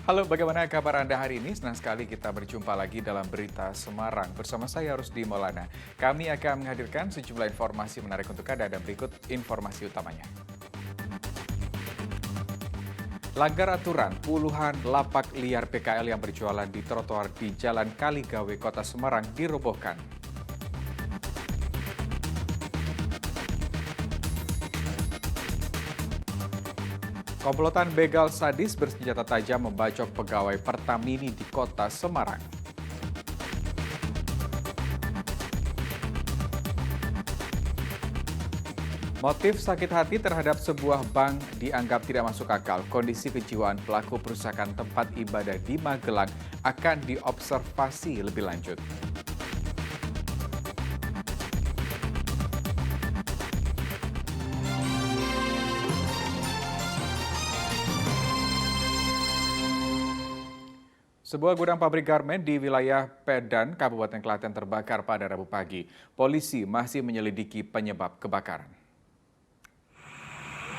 Halo, bagaimana kabar Anda hari ini? Senang sekali kita berjumpa lagi dalam Berita Semarang. Bersama saya Rusdi Maulana. Kami akan menghadirkan sejumlah informasi menarik untuk Anda dan berikut informasi utamanya. Langgar aturan, puluhan lapak liar PKL yang berjualan di trotoar di Jalan Kaligawe, Kota Semarang dirobohkan. Komplotan begal sadis bersenjata tajam membacok pegawai Pertamini di Kota Semarang. Motif sakit hati terhadap sebuah bank dianggap tidak masuk akal. Kondisi kejiwaan pelaku perusakan tempat ibadah di Magelang akan diobservasi lebih lanjut. Sebuah gudang pabrik garmen di wilayah Pedan, Kabupaten Klaten terbakar pada Rabu pagi. Polisi masih menyelidiki penyebab kebakaran.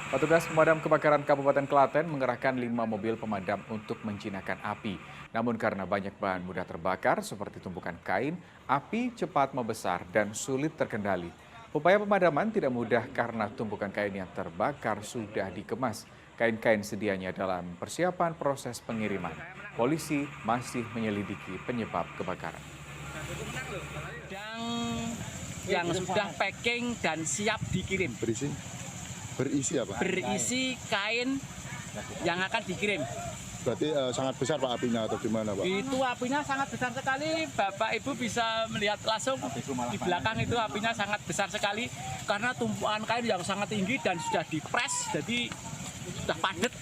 Petugas pemadam kebakaran Kabupaten Klaten mengerahkan 5 mobil pemadam untuk menjinakkan api. Namun karena banyak bahan mudah terbakar seperti tumpukan kain, api cepat membesar dan sulit terkendali. Upaya pemadaman tidak mudah karena tumpukan kain yang terbakar sudah dikemas. Kain-kain sedianya dalam persiapan proses pengiriman. Polisi masih menyelidiki penyebab kebakaran. Yang sudah packing dan siap dikirim. Berisi apa? Berisi kain yang akan dikirim. Berarti sangat besar Pak apinya atau gimana Pak? Itu apinya sangat besar sekali. Bapak Ibu bisa melihat langsung di belakang itu apinya sangat besar sekali. Karena tumpuan kain yang sangat tinggi dan sudah dipres, jadi sudah padat.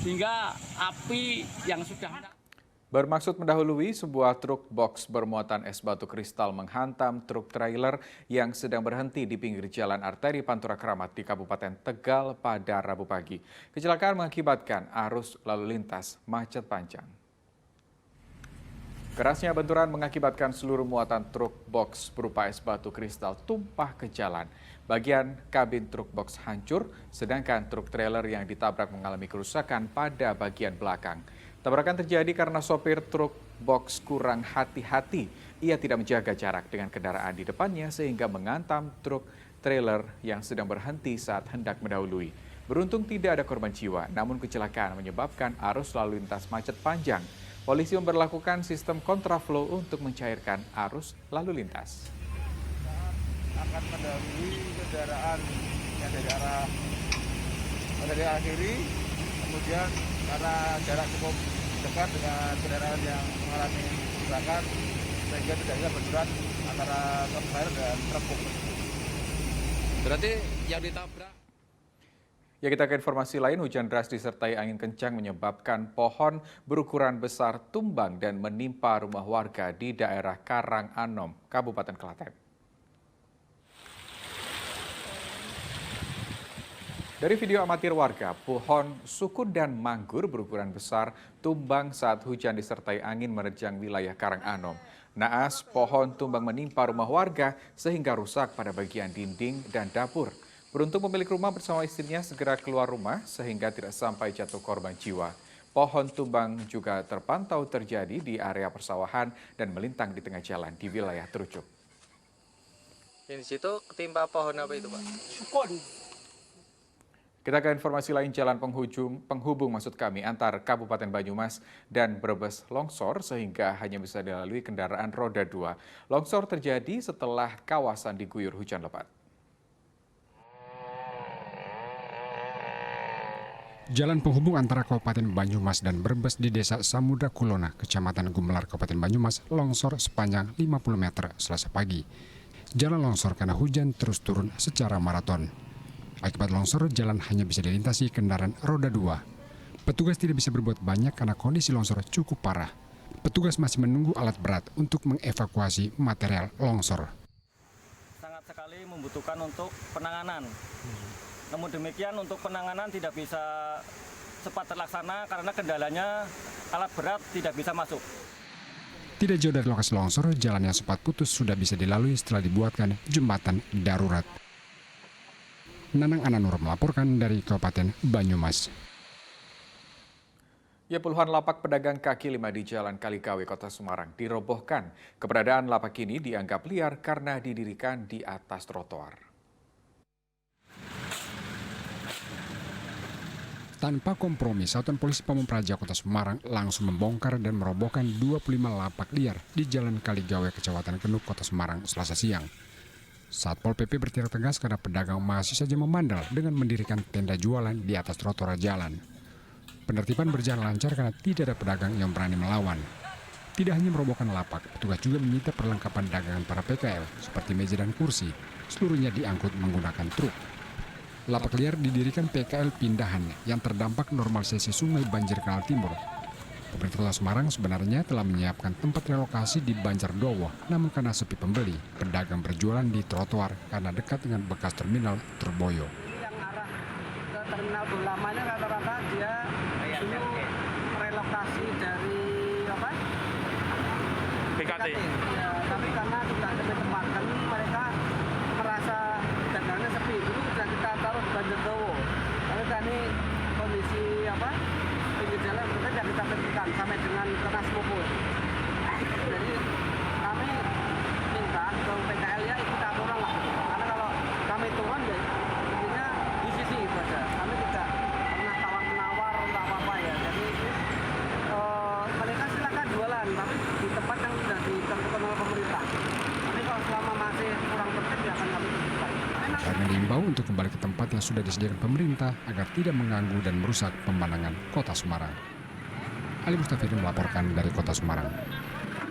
Sehingga api yang sudah Bermaksud mendahului, sebuah truk box bermuatan es batu kristal menghantam truk trailer yang sedang berhenti di pinggir jalan arteri Pantura Kramat di Kabupaten Tegal pada Rabu pagi. Kecelakaan mengakibatkan arus lalu lintas macet panjang. Kerasnya benturan mengakibatkan seluruh muatan truk box berupa es batu kristal tumpah ke jalan. Bagian kabin truk box hancur, sedangkan truk trailer yang ditabrak mengalami kerusakan pada bagian belakang. Tabrakan terjadi karena sopir truk box kurang hati-hati. Ia tidak menjaga jarak dengan kendaraan di depannya sehingga mengantam truk trailer yang sedang berhenti saat hendak mendahului. Beruntung tidak ada korban jiwa, namun kecelakaan menyebabkan arus lalu lintas macet panjang. Polisi memberlakukan sistem kontraflow untuk mencairkan arus lalu lintas. Akan mendahului kendaraan yang dari arah kiri, kemudian karena jarak cukup dekat dengan kendaraan yang mengalami tabrakan sehingga terjadi benturan antara truk trailer dan truk box. Berarti yang ditabrak. Ya, kita ke informasi lain, hujan deras disertai angin kencang menyebabkan pohon berukuran besar tumbang dan menimpa rumah warga di daerah Karanganom, Kabupaten Klaten. Dari video amatir warga, pohon sukun dan manggur berukuran besar tumbang saat hujan disertai angin menerjang wilayah Karanganom. Naas, pohon tumbang menimpa rumah warga sehingga rusak pada bagian dinding dan dapur. Beruntung pemilik rumah bersama istrinya segera keluar rumah sehingga tidak sampai jatuh korban jiwa. Pohon tumbang juga terpantau terjadi di area persawahan dan melintang di tengah jalan di wilayah Trucuk. Di situ ketimpa pohon apa itu, Pak? sukun. Kita ke informasi lain, jalan penghubung antar Kabupaten Banyumas dan Brebes longsor sehingga hanya bisa dilalui kendaraan roda 2. Longsor terjadi setelah kawasan diguyur hujan lebat. Jalan penghubung antara Kabupaten Banyumas dan Brebes di Desa Samudra Kulona, Kecamatan Gumelar, Kabupaten Banyumas, longsor sepanjang 50 meter Selasa pagi. Jalan longsor karena hujan terus turun secara maraton. Akibat longsor, jalan hanya bisa dilintasi kendaraan roda 2. Petugas tidak bisa berbuat banyak karena kondisi longsor cukup parah. Petugas masih menunggu alat berat untuk mengevakuasi material longsor. Sangat sekali membutuhkan untuk penanganan. Namun demikian untuk penanganan tidak bisa cepat terlaksana karena kendalanya alat berat tidak bisa masuk. Tidak jauh dari lokasi longsor, jalan yang sempat putus sudah bisa dilalui setelah dibuatkan jembatan darurat. Nanang Ananur melaporkan dari Kabupaten Banyumas. Ya, puluhan lapak pedagang kaki lima di Jalan Kaligawe, Kota Semarang dirobohkan. Keberadaan lapak ini dianggap liar karena didirikan di atas trotoar. Tanpa kompromi, Satuan Polisi Pamung Praja Kota Semarang langsung membongkar dan merobohkan 25 lapak liar di Jalan Kaligawe, Kecamatan Genuk, Kota Semarang, Selasa siang. Satpol PP bertindak tegas karena pedagang masih saja memandal dengan mendirikan tenda jualan di atas trotoar jalan. Penertiban berjalan lancar karena tidak ada pedagang yang berani melawan. Tidak hanya merobohkan lapak, petugas juga menyita perlengkapan dagangan para PKL seperti meja dan kursi. Seluruhnya diangkut menggunakan truk. Lapak liar didirikan PKL pindahan yang terdampak normalisasi sungai banjir Kanal Timur. Pemerintah Kota Semarang sebenarnya telah menyiapkan tempat relokasi di Banjardowo, namun karena sepi pembeli, pedagang berjualan di trotoar karena dekat dengan bekas terminal Turboyo. Yang arah ke terminal lamanya rata-rata dia dulu relokasi dari apa? BKT. Ya, tapi karena tidak ada tempat kami, mereka merasa dagangnya sepi. Dulu sudah kita taruh di Banjardowo. Lalu kami kondisi apa? Pinggir jalan mereka kita tentukan sampai dengan Tenas Mopur. Jadi kami minta ke PKL ya ikut aturan lah. Karena kalau kami turun ya intinya di sisi itu aja. Kami tidak pernah tawar-menawar untuk apa-apa ya. Jadi mereka silakan jualan, tapi di tempat yang sudah ditentukan oleh pemerintah. Tapi kalau selama masih kurang tertib ya akan kami tutup. Karena diimbau untuk kembali ke tempat yang sudah disediakan pemerintah agar tidak mengganggu dan merusak pemandangan Kota Semarang. Ali Mustafirin melaporkan dari Kota Semarang.